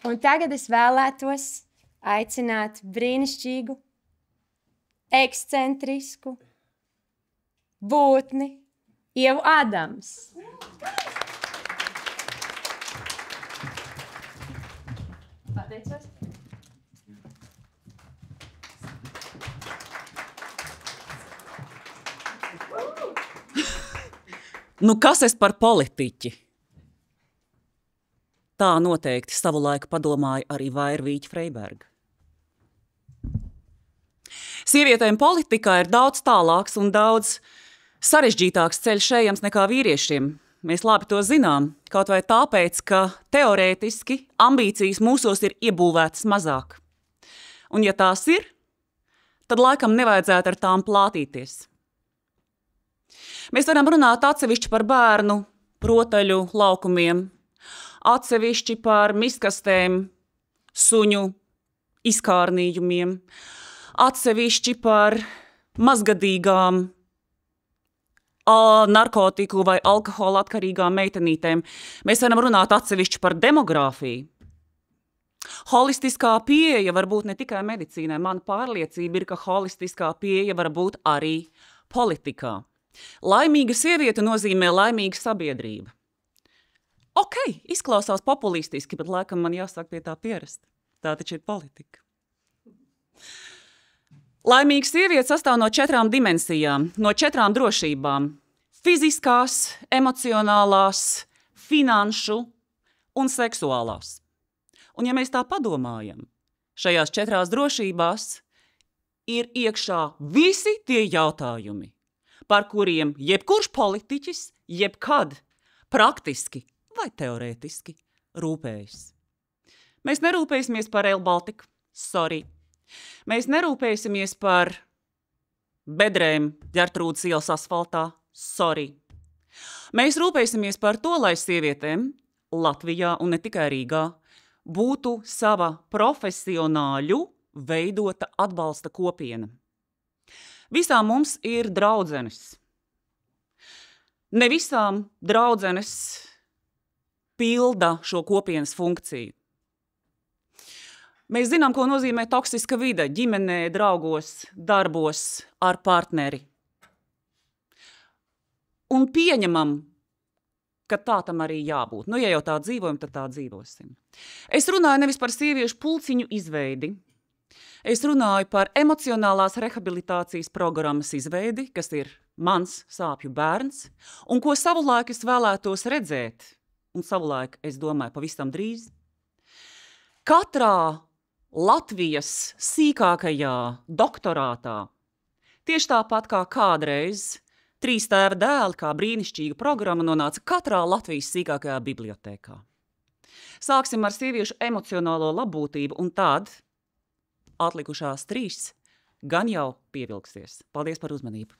Un tagad es vēlētos aicināt brīnišķīgu, ekscentrisku būtni Ievu Adams. Pateicos. Nu, kas es par politiķi? Tā noteikti savulaik padomāja arī Vairvīķa Freiberga. Sievietēm politikā ir daudz tālāks un daudz sarežģītāks ceļš ejams nekā vīriešiem. Mēs labi to zinām, kaut vai tāpēc, ka teorētiski ambīcijas mūsos ir iebūvētas mazāk. Un ja tās ir, tad laikam nevajadzētu ar tām plātīties. Mēs varam runāt atsevišķi par bērnu rotaļu laukumiem, atsevišķi par miskastēm, suņu izkārnījumiem, atsevišķi par mazgadīgām narkotiku vai alkohola atkarīgām meitenītēm. Mēs varam runāt atsevišķi par demogrāfiju. Holistiskā pieeja var būt ne tikai medicīnai. Mana pārliecība ir, ka holistiskā pieeja var būt arī politikā. Laimīga sieviete nozīmē laimīga sabiedrība. Ok, izklausās populistiski, bet laikam man jāsāk pie tā pierast. Tā taču ir politika. Laimīga sieviete sastāv no 4 dimensijām, no 4 drošībām – fiziskās, emocionālās, finanšu un seksuālās. Un ja mēs tā padomājam, šajās 4 drošībās ir iekšā visi tie jautājumi, par kuriem jebkurš politiķis jebkad praktiski vai teorētiski rūpējas. Mēs nerūpēsimies par Rail Baltiku, sorry. Mēs nerūpēsimies par bedrēm Ģertrūdes ielas asfaltā, sorry. Mēs rūpēsimies par to, lai sievietēm Latvijā un ne tikai Rīgā būtu sava profesionāļu veidota atbalsta kopiena. Visām mums ir draudzenes. Ne visām draudzenes pilda šo kopienas funkciju. Mēs zinām, ko nozīmē toksiska vide ģimenē, draugos, darbos ar partneri. Un pieņemam, ka tā tam arī jābūt. Nu, ja jau tā dzīvojam, tad tā dzīvosim. Es runāju nevis par sieviešu pulciņu izveidi. Es runāju par emocionālās rehabilitācijas programmas izveidi, kas ir mans sāpju bērns, un ko savulaik es vēlētos redzēt, un savulaik, es domāju, pavisam drīz. Katrā Latvijas sīkākajā doktorātā, tieši tāpat kā kādreiz 3 tēva dēli, kā brīnišķīga programma nonāca katrā Latvijas sīkākajā bibliotēkā. Sāksim ar sieviešu emocionālo labbūtību, un tad atlikušās 3 gan jau pievilksies. Paldies par uzmanību!